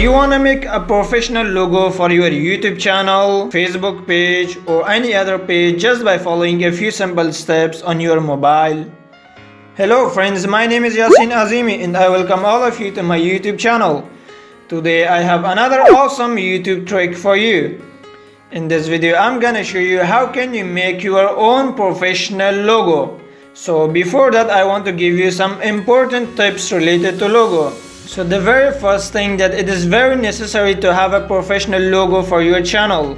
you want to make a professional logo for your YouTube channel, Facebook page or any other page just by following a few simple steps on your mobile? Hello friends, my name is Yasin Azimi and I welcome all of you to my YouTube channel. Today I have another awesome YouTube trick for you. In this video I'm gonna show you how can you make your own professional logo. So before that I want to give you some important tips related to logo. So the very first thing that it is very necessary to have a professional logo for your channel.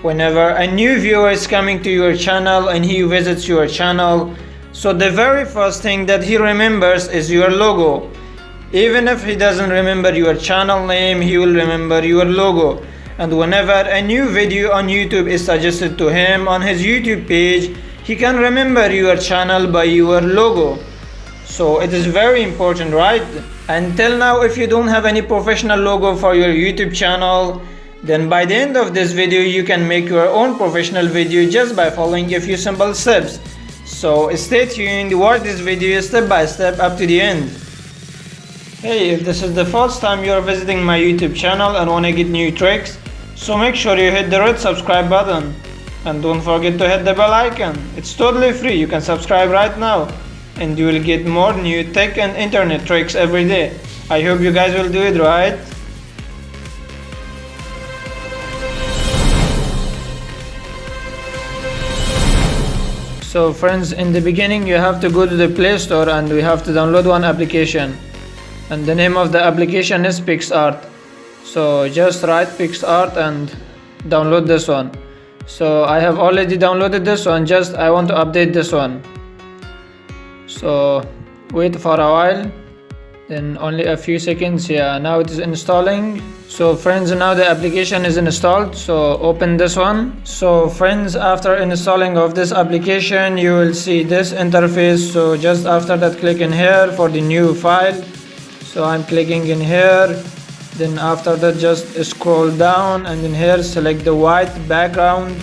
Whenever a new viewer is coming to your channel and he visits your channel, so the very first thing that he remembers is your logo. Even if he doesn't remember your channel name, he will remember your logo. And whenever a new video on YouTube is suggested to him on his YouTube page, he can remember your channel by your logo. So it is very important, right? Until now, if you don't have any professional logo for your YouTube channel, then by the end of this video you can make your own professional video just by following a few simple steps. So stay tuned, watch this video step by step up to the end. Hey, if this is the first time you are visiting my YouTube channel and want to get new tricks, so make sure you hit the red subscribe button. And don't forget to hit the bell icon. It's totally free, you can subscribe right now. And you will get more new tech and internet tricks every day. I hope you guys will do it, right? So friends, in the beginning you have to go to the Play Store and we have to download one application. And the name of the application is PicsArt. So just write PicsArt and download this one. So I have already downloaded this one, just I want to update this one. So wait for a while, then only a few seconds. Yeah, now it is installing. So friends, now the application is installed, so open this one. So friends, after installing of this application you will see this interface. So just after that click in here for the new file. So I'm clicking in here, then after that just scroll down and in here select the white background.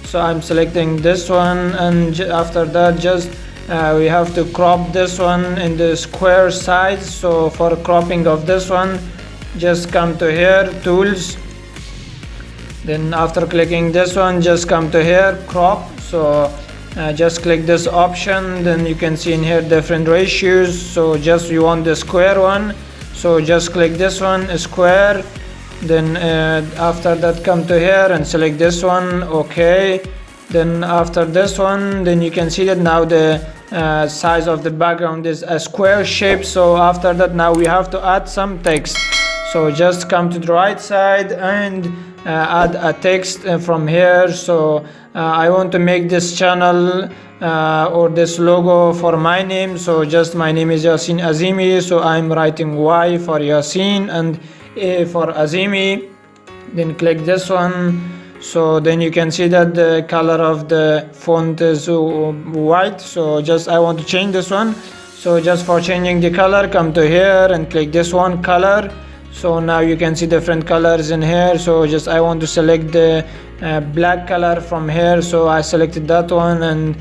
So I'm selecting this one, and after that just we have to crop this one in the square size. So for cropping of this one, just come to here, tools, then after clicking this one just come to here, crop. So just click this option, then you can see in here different ratios. So just you want the square one, so just click this one, square, then after that come to here and select this one, okay. Then after this one, then you can see that now the size of the background is a square shape. So after that now we have to add some text. So just come to the right side and add a text from here. So I want to make this channel or this logo for my name. So just my name is Yasin Azimi, so I'm writing Y for Yasin and A for Azimi. Then click this one. So then you can see that the color of the font is white. So just I want to change this one. So just for changing the color, come to here and click this one, color. So now you can see different colors in here. So just I want to select the black color from here. So I selected that one, and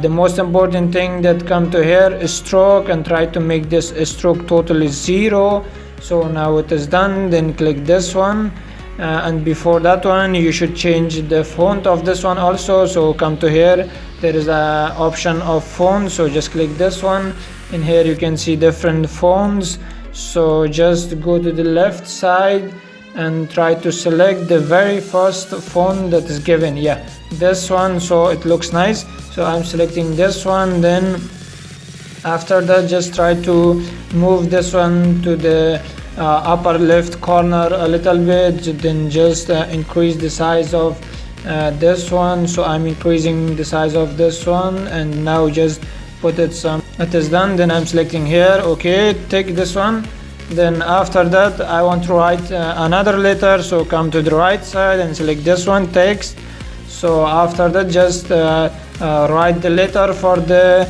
the most important thing that come to here is stroke, and try to make this stroke totally 0. So now it is done. Then click this one. And before that one you should change the font of this one also. So come to here, there is a option of font, so just click this one. In here you can see different fonts. So just go to the left side and try to select the very first font that is given. Yeah, this one, so it looks nice. So I'm selecting this one. Then after that just try to move this one to the upper left corner a little bit, then just increase the size of this one. So I'm increasing the size of this one, and now just put it some. It is done. Then I'm selecting here, okay, take this one. Then after that I want to write another letter, so come to the right side and select this one, text. So after that just write the letter for the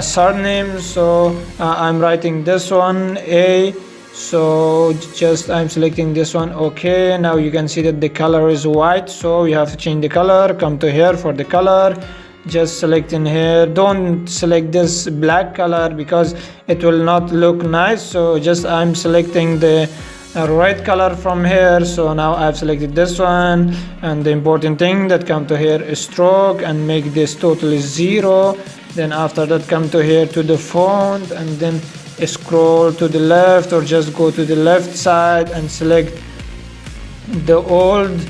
surname. So I'm writing this one, A. So just I'm selecting this one, okay. Now you can see that the color is white, so you have to change the color. Come to here for the color, just select in here. Don't select this black color because it will not look nice. So just I'm selecting the a right color from here. So now I've selected this one, and the important thing that come to here is stroke and make this totally 0. Then after that come to here to the font, and then scroll to the left or just go to the left side and select the old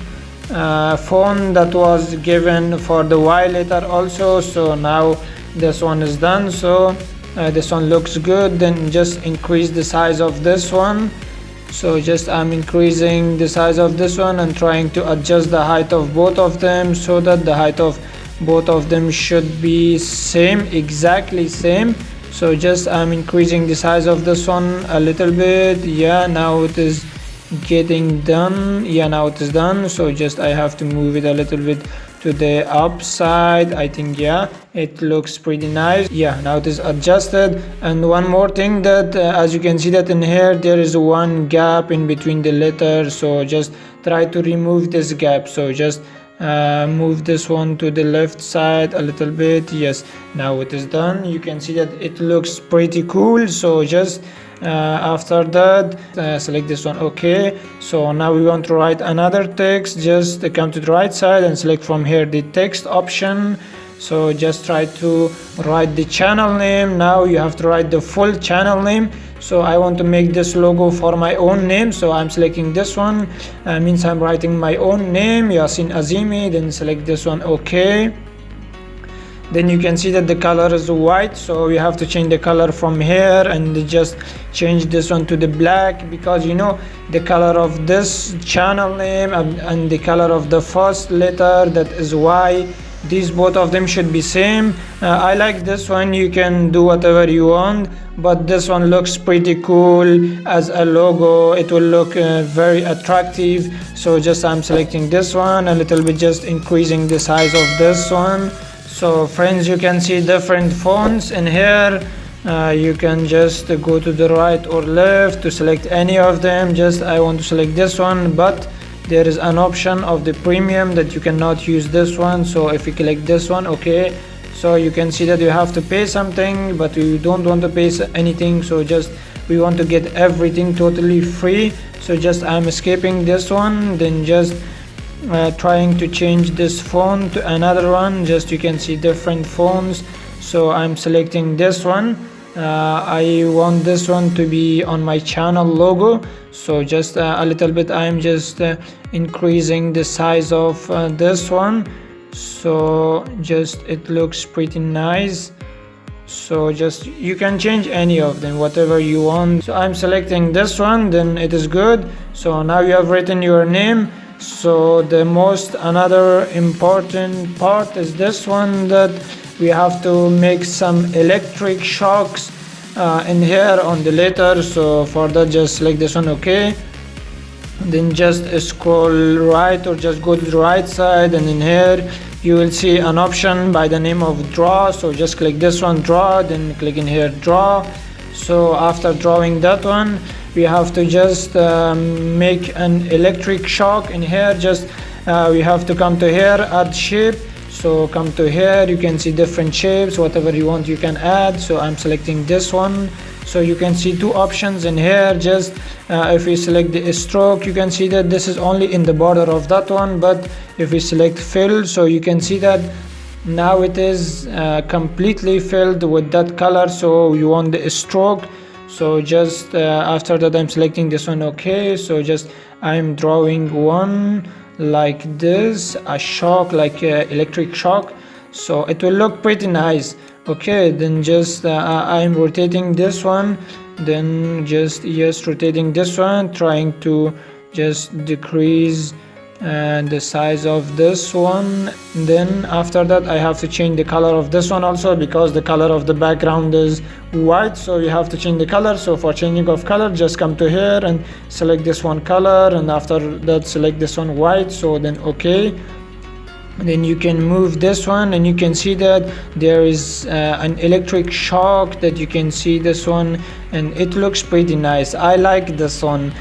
font that was given for the Y letter also. So now this one is done. So this one looks good. Then just increase the size of this one. So just I'm increasing the size of this one and trying to adjust the height of both of them so that the height of both of them should be same, exactly same. So just I'm increasing the size of this one a little bit. Yeah, now it is getting done. Yeah, now it is done. So just I have to move it a little bit to the upside. I think, yeah, it looks pretty nice. Yeah, now it is adjusted. And one more thing, that as you can see that in here there is one gap in between the letters. So just try to remove this gap. So just move this one to the left side a little bit. Yes, now it is done. You can see that it looks pretty cool. So just after that select this one. Okay, so now we want to write another text. Just come to the right side and select from here the text option. So just try to write the channel name. Now you have to write the full channel name. So I want to make this logo for my own name, so I'm selecting this one. Means I'm writing my own name, Yasin Azimi. Then select this one. Okay, then you can see that the color is white, so we have to change the color from here and just change this one to the black, because you know the color of this channel name and the color of the first letter, that is Y, these both of them should be same. I like this one. You can do whatever you want, but this one looks pretty cool as a logo. It will look very attractive. So just I'm selecting this one a little bit, just increasing the size of this one. So friends, you can see different fonts in here. You can just go to the right or left to select any of them. Just I want to select this one, but there is an option of the premium that you cannot use this one. So if you click this one, okay, so you can see that you have to pay something, but we don't want to pay anything. So just we want to get everything totally free. So just I'm skipping this one, then just trying to change this font to another one. Just you can see different fonts. So I'm selecting this one. I want this one to be on my channel logo. So just a little bit I'm just increasing the size of this one. So just it looks pretty nice. So just you can change any of them, whatever you want. So I'm selecting this one, then it is good. So now you have written your name. So the most another important part is this one, that we have to make some electric shocks in here on the letter. So for that, just select this one. Okay, then just scroll right or just go to the right side, and in here you will see an option by the name of draw. So just click this one, draw, then click in here, draw. So after drawing that one, we have to just make an electric shock in here. Just we have to come to here, add shape. So come to here, you can see different shapes, whatever you want you can add. So I'm selecting this one. So you can see two options in here. Just if we select the stroke, you can see that this is only in the border of that one, but if we select fill, so you can see that now it is completely filled with that color. So you want the stroke. So just after that I'm selecting this one. Okay, so just I'm drawing one like this, a shock, like electric shock. So it will look pretty nice. Okay, then just I'm rotating this one, then just rotating this one, trying to just decrease the size of this one. Then after that I have to change the color of this one also, because the color of the background is white, so you have to change the color. So for changing of color, just come to here and select this one color, and after that select this one white. So then okay, then you can move this one, and you can see that there is an electric shock that you can see this one, and it looks pretty nice. I like this one.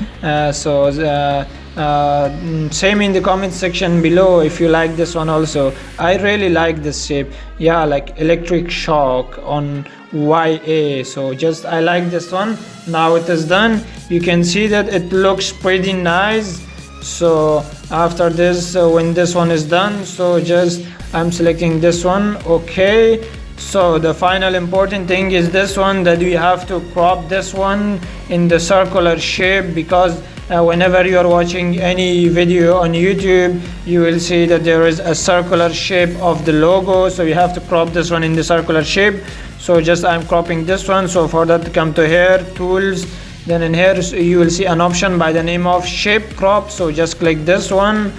Say me in the comment section below if you like this one also. I really like this shape. Yeah, like electric shock on YA. So just I like this one. Now it is done. You can see that it looks pretty nice. So after this, when this one is done, so just I'm selecting this one. Okay, so the final important thing is this one, that we have to crop this one in the circular shape, because whenever you are watching any video on YouTube, you will see that there is a circular shape of the logo. So you have to crop this one in the circular shape. So just I'm cropping this one. So for that, come to here, tools, then in here you will see an option by the name of shape crop. So just click this one,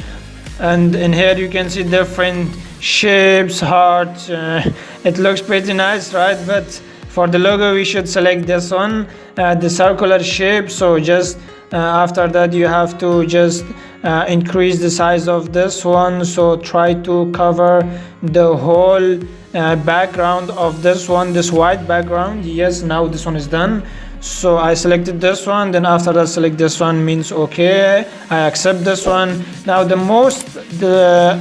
and in here you can see different shapes, hearts. It looks pretty nice, right? But for the logo we should select this one, the circular shape. So just after that you have to just increase the size of this one. So try to cover the whole background of this one, this white background. Yes, now this one is done. So I selected this one, then after that select this one, means okay, I accept this one. Now the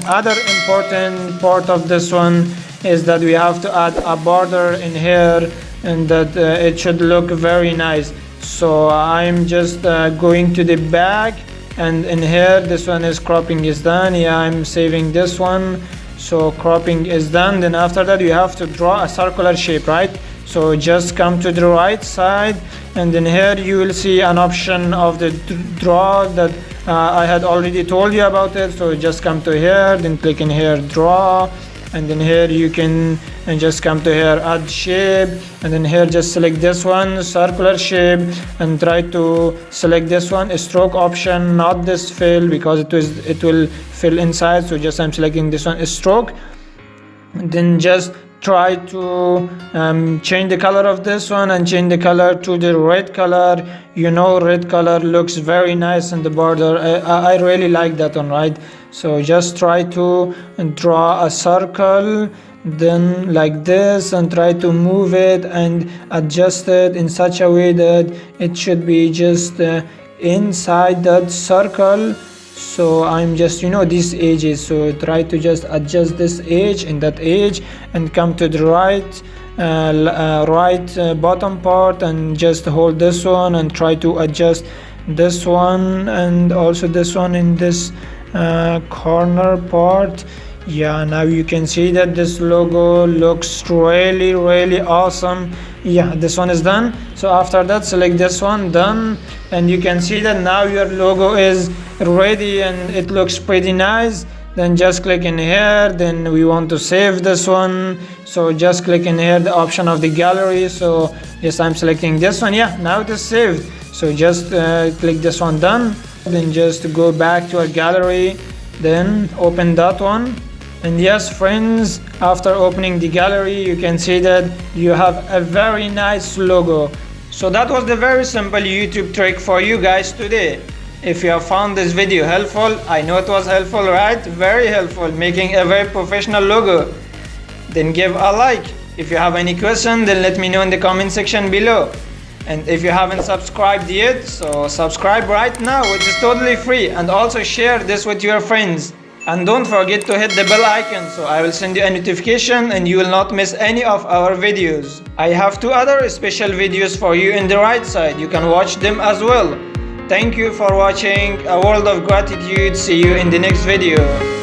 other important part of this one is that we have to add a border in here, and that it should look very nice. So I'm just going to the back, and in here this one is cropping is done. Yeah, I'm saving this one. So cropping is done. Then after that you have to draw a circular shape, right? So just come to the right side, and then here you will see an option of the draw that I had already told you about it. So just come to here, then click in here, draw, and then here you can just come to here, add shape, and then here just select this one, circular shape, and try to select this one, a stroke option, not this fill, because it will fill inside. So just I'm selecting this one, a stroke, and then just try to change the color of this one and change the color to the red color. You know, red color looks very nice in the border. I really like that one, right? So just try to draw a circle, then like this, and try to move it and adjust it in such a way that it should be just inside that circle. So I'm just, these edges, so try to just adjust this edge and that edge, and come to the right bottom part, and just hold this one and try to adjust this one, and also this one in this corner part. Yeah, now you can see that this logo looks really awesome. Yeah, this one is done. So after that select this one, done, and you can see that now your logo is ready and it looks pretty nice. Then just click in here, then we want to save this one, so just click in here, the option of the gallery. So yes, I'm selecting this one. Yeah, now it is saved. So just click this one, done, then just go back to our gallery, then open that one. And yes, friends, after opening the gallery, you can see that you have a very nice logo. So that was the very simple YouTube trick for you guys today. If you have found this video helpful, I know it was helpful, right? Very helpful, making a very professional logo. Then give a like. If you have any question, then let me know in the comment section below. And if you haven't subscribed yet, so subscribe right now, which is totally free. And also share this with your friends. And don't forget to hit the bell icon, so I will send you a notification and you will not miss any of our videos. I have 2 other special videos for you in the right side. You can watch them as well. Thank you for watching. A world of gratitude. See you in the next video.